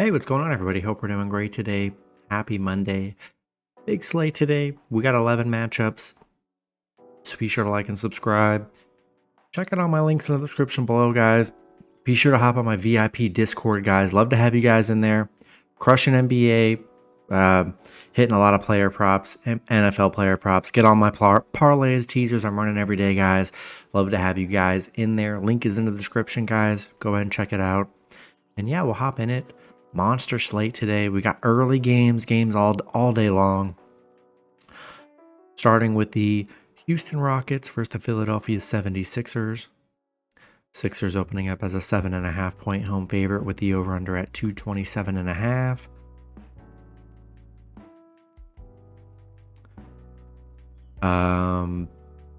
Hey, what's going on, everybody? Hope we're doing great today. Happy Monday. Big slate today. We got 11 matchups, so be sure to like and subscribe. Check out all my links in the description below, guys. Be sure to hop on my VIP Discord, guys. Love to have you guys in there. Crushing NBA, hitting a lot of player props, NFL player props. Get all my parlays, teasers I'm running every day, guys. Love to have you guys in there. Link is in the description, guys. Go ahead and check it out. And yeah, we'll hop in it. Monster slate today. We got early games all day long. Starting with the Houston Rockets versus the Philadelphia 76ers. Sixers opening up as a 7.5 point home favorite with the over-under at 227.5.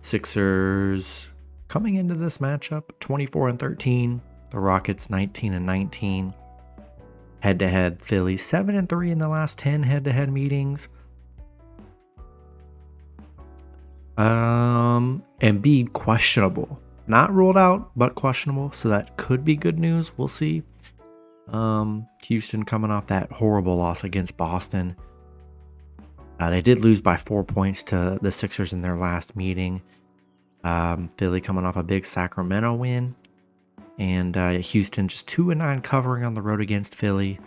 Sixers coming into this matchup 24-13. The Rockets 19-19. Head-to-head, Philly 7-3 in the last 10 head-to-head meetings. Embiid questionable, not ruled out, but questionable, so that could be good news. We'll see. Houston coming off that horrible loss against Boston. They did lose by 4 points to the Sixers in their last meeting. Philly coming off a big Sacramento win. And Houston just 2-9 covering on the road against Philly,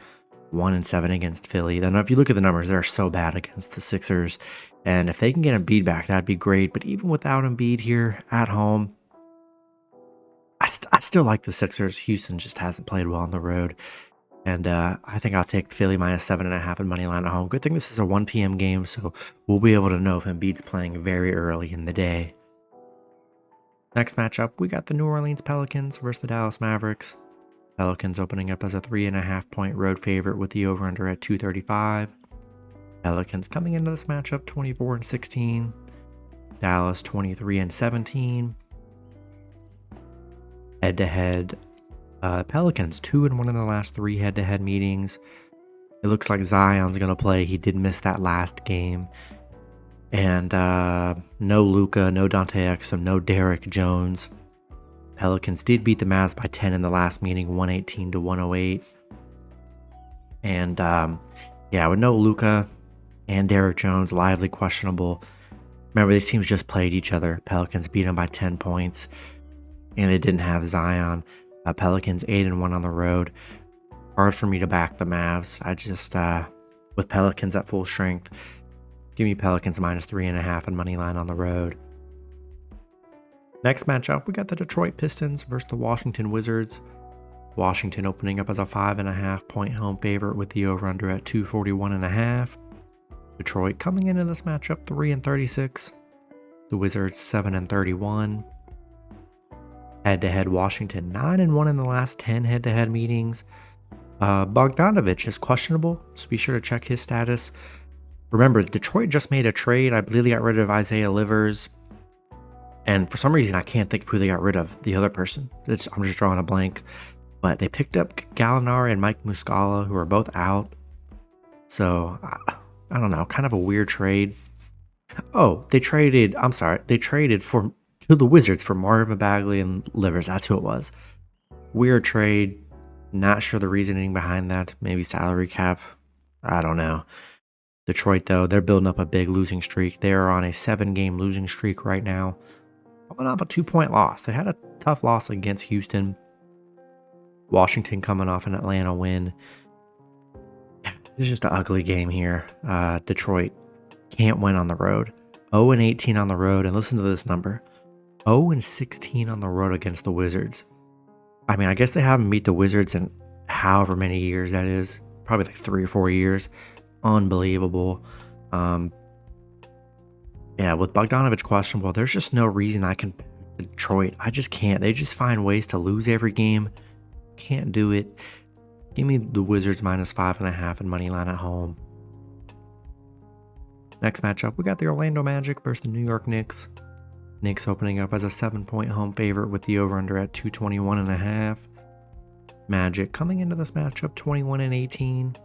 1-7 against Philly. Then if you look at the numbers, they're so bad against the Sixers. And if they can get Embiid back, that'd be great. But even without Embiid here at home, I still like the Sixers. Houston just hasn't played well on the road. And I think I'll take Philly minus 7.5 and money line at home. Good thing this is a 1 p.m. game, so we'll be able to know if Embiid's playing very early in the day. Next matchup, we got the New Orleans Pelicans versus the Dallas Mavericks. Pelicans opening up as a 3.5 point road favorite with the over-under at 235. Pelicans coming into this matchup 24-16. Dallas 23-17. Head-to-head, Pelicans 2-1 in the last 3 head-to-head meetings. It looks like Zion's going to play. He did miss that last game. And no Luka, no Dante Exum, no Derrick Jones. Pelicans did beat the Mavs by 10 in the last meeting, 118-108. And yeah, with no Luka and Derrick Jones, lively questionable. Remember, these teams just played each other. Pelicans beat them by 10 points, and they didn't have Zion. Pelicans 8-1 on the road. Hard for me to back the Mavs. I just, with Pelicans at full strength, give me Pelicans minus 3.5 and money line on the road. Next matchup, we got the Detroit Pistons versus the Washington Wizards. Washington opening up as a 5.5 point home favorite with the over-under at 241.5. Detroit coming into this matchup 3-36. The Wizards 7-31. Head-to-head, Washington 9-1 in the last 10 head-to-head meetings. Bogdanovich is questionable, so be sure to check his status. Remember, Detroit just made a trade. I believe they got rid of Isaiah Livers. And for some reason, I can't think of who they got rid of. The other person. I'm just drawing a blank. But they picked up Gallinari and Mike Muscala, who are both out. So, I don't know. Kind of a weird trade. Oh, they traded to the Wizards for Marvin Bagley and Livers. That's who it was. Weird trade. Not sure the reasoning behind that. Maybe salary cap. I don't know. Detroit, though, they're building up a big losing streak. They are on a 7-game losing streak right now. Coming off a 2-point loss. They had a tough loss against Houston. Washington coming off an Atlanta win. It's just an ugly game here. Detroit can't win on the road. 0-18 on the road. And listen to this number. 0-16 on the road against the Wizards. I mean, I guess they haven't beat the Wizards in however many years that is. Probably like 3 or 4 years. Unbelievable. Yeah, with Bogdanovich questionable, there's just no reason I can Detroit. I just can't. They just find ways to lose every game. Can't do it. Give me the Wizards minus 5.5 and money line at home. Next matchup, we got the Orlando Magic versus the New York Knicks. Knicks opening up as a 7-point home favorite with the over-under at 221.5. Magic coming into this matchup 21-18.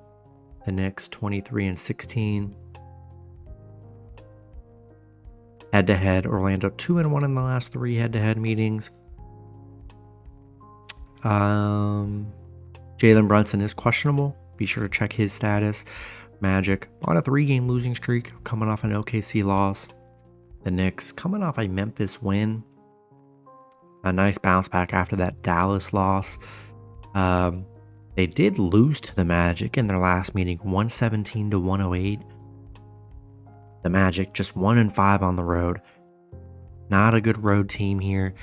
The Knicks 23-16. Head-to-head, Orlando 2-1 in the last 3 head-to-head meetings. Jalen Brunson is questionable. Be sure to check his status. Magic on a 3-game losing streak, coming off an OKC loss. The Knicks coming off a Memphis win. A nice bounce back after that Dallas loss. They did lose to the Magic in their last meeting, 117 to 108. The Magic just 1-5 on the road. Not a good road team here.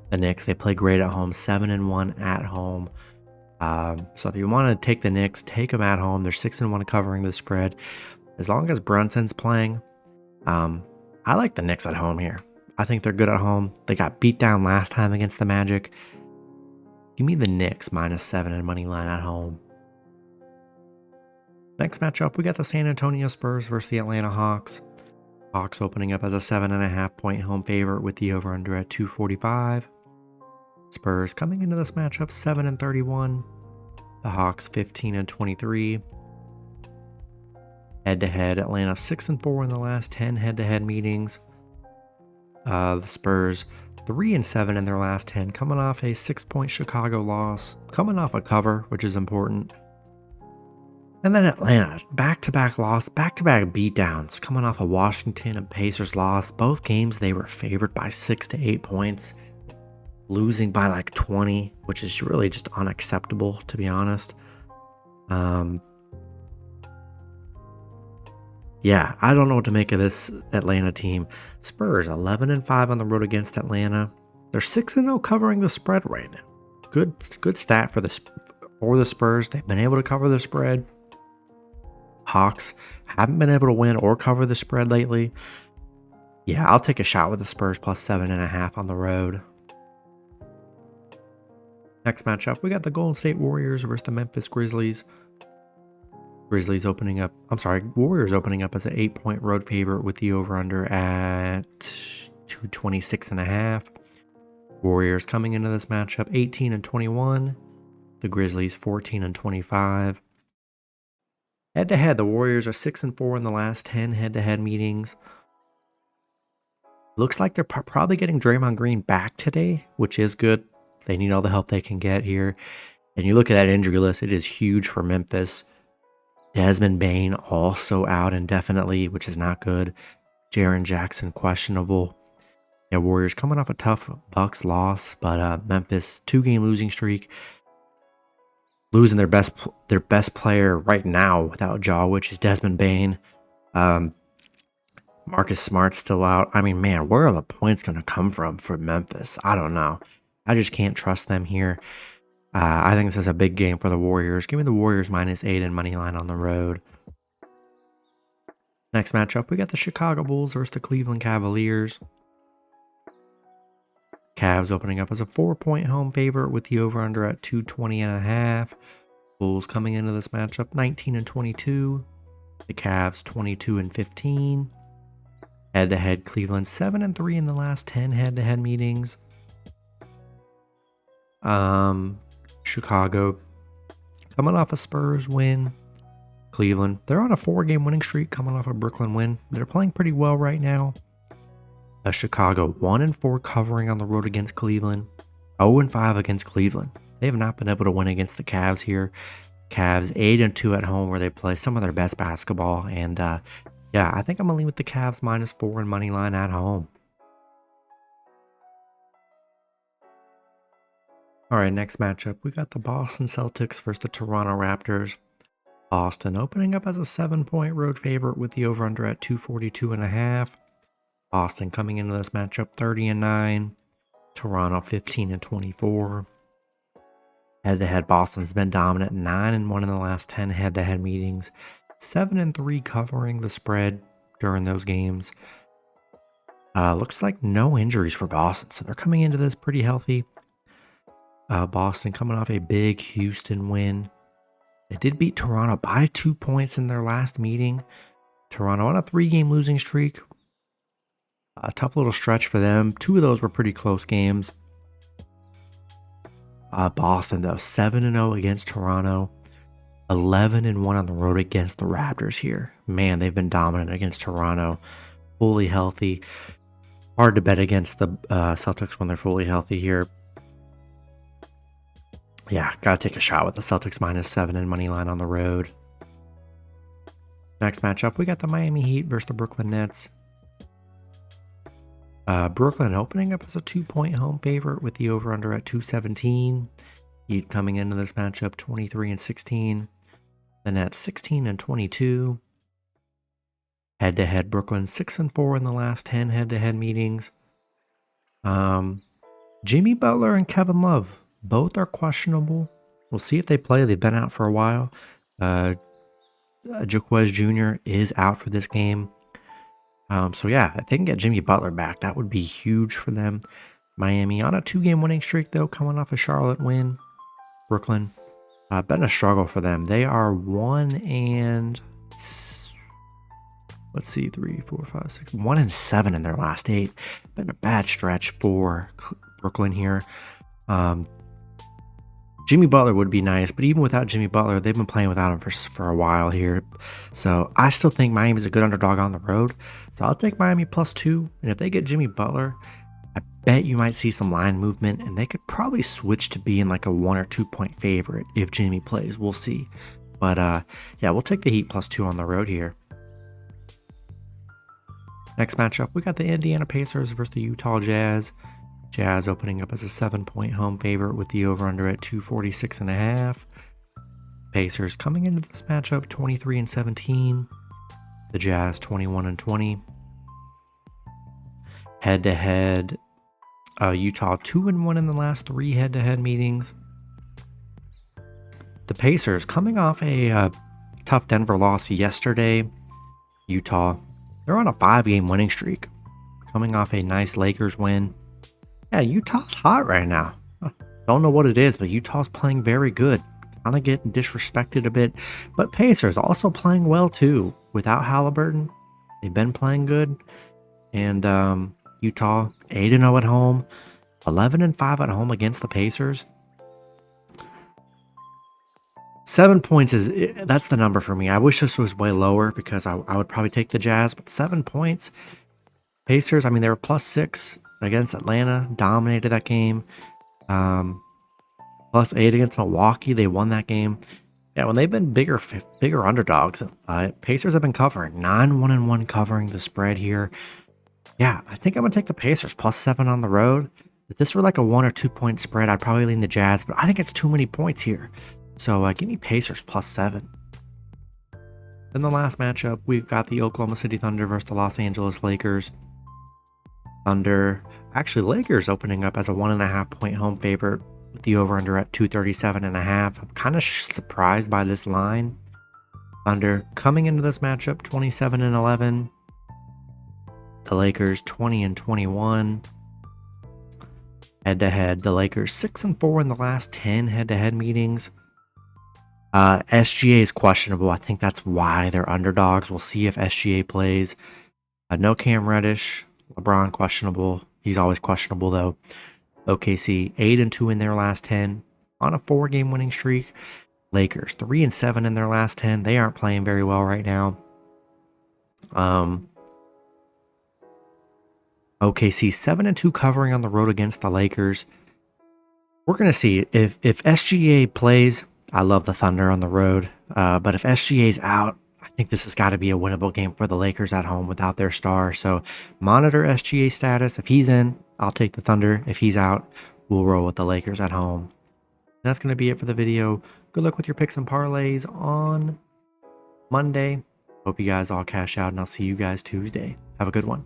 The Knicks, they play great at home, 7-1 at home. So if you want to take the Knicks, take them at home. They're 6-1 covering the spread. As long as Brunson's playing, I like the Knicks at home here. I think they're good at home. They got beat down last time against the Magic. Give me the Knicks -7 and money line at home. Next matchup, we got the San Antonio Spurs versus the Atlanta Hawks. Hawks opening up as a 7.5-point home favorite with the over-under at 245. Spurs coming into this matchup 7-31. The Hawks 15-23. Head-to-head, Atlanta 6-4 in the last 10 head-to-head meetings. The Spurs 3-7 in their last 10, coming off a 6-point Chicago loss, coming off a cover, which is important. And then Atlanta, back-to-back loss, back-to-back beatdowns, coming off a Washington and Pacers loss. Both games they were favored by 6 to 8 points, losing by like 20, which is really just unacceptable, to be honest. Yeah, I don't know what to make of this Atlanta team. Spurs 11-5 on the road against Atlanta. They're 6-0 covering the spread right now. Good stat for the Spurs. They've been able to cover the spread. Hawks haven't been able to win or cover the spread lately. Yeah, I'll take a shot with the Spurs plus 7.5 on the road. Next matchup, we got the Golden State Warriors versus the Memphis Grizzlies. Warriors opening up as an 8-point road favorite with the over-under at 226.5. Warriors coming into this matchup 18-21. The Grizzlies 14-25. Head-to-head, the Warriors are 6-4 in the last 10 head-to-head meetings. Looks like they're probably getting Draymond Green back today, which is good. They need all the help they can get here. And you look at that injury list, it is huge for Memphis. Desmond Bane also out indefinitely, which is not good. Jaren Jackson questionable. Yeah, Warriors coming off a tough Bucks loss, but Memphis 2-game losing streak, losing their best player right now without Jaw, which is Desmond Bane. Marcus Smart's still out. I mean, man, where are the points going to come from for Memphis? I don't know. I just can't trust them here. I think this is a big game for the Warriors. Give me the Warriors -8 and money line on the road. Next matchup, we got the Chicago Bulls versus the Cleveland Cavaliers. Cavs opening up as a 4-point home favorite with the over-under at 220.5. Bulls coming into this matchup 19-22. The Cavs 22-15. Head-to-head, Cleveland 7-3 in the last 10 head-to-head meetings. Chicago coming off a Spurs win. Cleveland, they're on a 4-game winning streak coming off a Brooklyn win. They're playing pretty well right now. Chicago 1-4 covering on the road against Cleveland. 0-5 against Cleveland. They have not been able to win against the Cavs here. Cavs 8-2 at home where they play some of their best basketball. And yeah, I think I'm going to lean with the Cavs -4 and money line at home. All right, next matchup, we got the Boston Celtics versus the Toronto Raptors. Boston opening up as a 7-point road favorite with the over-under at 242.5. Boston coming into this matchup 30-9. Toronto 15-24. Head-to-head, Boston's been dominant, 9-1 in the last 10 head-to-head meetings. 7-3 covering the spread during those games. Looks like no injuries for Boston, so they're coming into this pretty healthy. Boston coming off a big Houston win. They did beat Toronto by 2 points in their last meeting. Toronto on a 3-game losing streak. A tough little stretch for them. 2 of those were pretty close games. Boston, though, 7-0 against Toronto. 11-1 on the road against the Raptors here. Man, they've been dominant against Toronto. Fully healthy. Hard to bet against the Celtics when they're fully healthy here. Yeah, gotta take a shot with the Celtics -7 and money line on the road. Next matchup, we got the Miami Heat versus the Brooklyn Nets. Brooklyn opening up as a 2-point home favorite with the over-under at 217. Heat coming into this matchup 23-16. The Nets 16-22. Head-to-head, Brooklyn 6-4 in the last 10 head-to-head meetings. Jimmy Butler and Kevin Love, both are questionable. We'll see if they play. They've been out for a while. Jaquez Jr. is out for this game. So yeah, if they can get Jimmy Butler back, that would be huge for them. Miami on a 2-game winning streak, though, coming off a Charlotte win. Brooklyn, been a struggle for them. They are 1-7 in their last 8. Been a bad stretch for Brooklyn here. Jimmy Butler would be nice, but even without Jimmy Butler, they've been playing without him for a while here. So I still think Miami's a good underdog on the road. So I'll take Miami +2. And if they get Jimmy Butler, I bet you might see some line movement, and they could probably switch to being like a 1 or 2 point favorite if Jimmy plays. We'll see. But yeah, we'll take the Heat +2 on the road here. Next matchup, we got the Indiana Pacers versus the Utah Jazz. Jazz opening up as a 7-point home favorite with the over-under at 246.5. Pacers coming into this matchup 23-17. The Jazz 21-20. Head-to-head, Utah 2-1 in the last 3 head-to-head meetings. The Pacers coming off a tough Denver loss yesterday. Utah, they're on a 5-game winning streak, coming off a nice Lakers win. Yeah, Utah's hot right now. Don't know what it is, but Utah's playing very good. Kind of getting disrespected a bit. But Pacers also playing well too. Without Halliburton, they've been playing good. And Utah 8-0 at home, 11-5 at home against the Pacers. 7 points that's the number for me. I wish this was way lower because I would probably take the Jazz, but 7 points. Pacers, I mean, they were +6 against Atlanta, dominated that game. +8 against Milwaukee, they won that game. Yeah, when they've been bigger underdogs, Pacers have been covering 9-1-1 covering the spread here. Yeah, I think I'm gonna take the Pacers +7 on the road. If this were like a 1 or 2 point spread, I'd probably lean the Jazz, but I think it's too many points here. So give me Pacers +7. Then the last matchup, we've got the Oklahoma City Thunder versus the Los Angeles Lakers. Thunder, actually Lakers opening up as a 1.5 point home favorite with the over-under at 237.5. I'm kind of surprised by this line. Thunder coming into this matchup 27-11. The Lakers 20-21. Head-to-head, the Lakers 6-4 in the last 10 head-to-head meetings. SGA is questionable. I think that's why they're underdogs. We'll see if SGA plays. No Cam Reddish. LeBron questionable. He's always questionable though. OKC 8-2 in their last 10 on a 4-game winning streak. Lakers 3-7 in their last 10. They aren't playing very well right now. OKC 7-2 covering on the road against the Lakers. We're gonna see if SGA plays. I love the Thunder on the road, but if SGA's out, I think this has got to be a winnable game for the Lakers at home without their star. So monitor SGA status. If he's in, I'll take the Thunder. If he's out, we'll roll with the Lakers at home. That's going to be it for the video. Good luck with your picks and parlays on Monday. Hope you guys all cash out, and I'll see you guys Tuesday. Have a good one.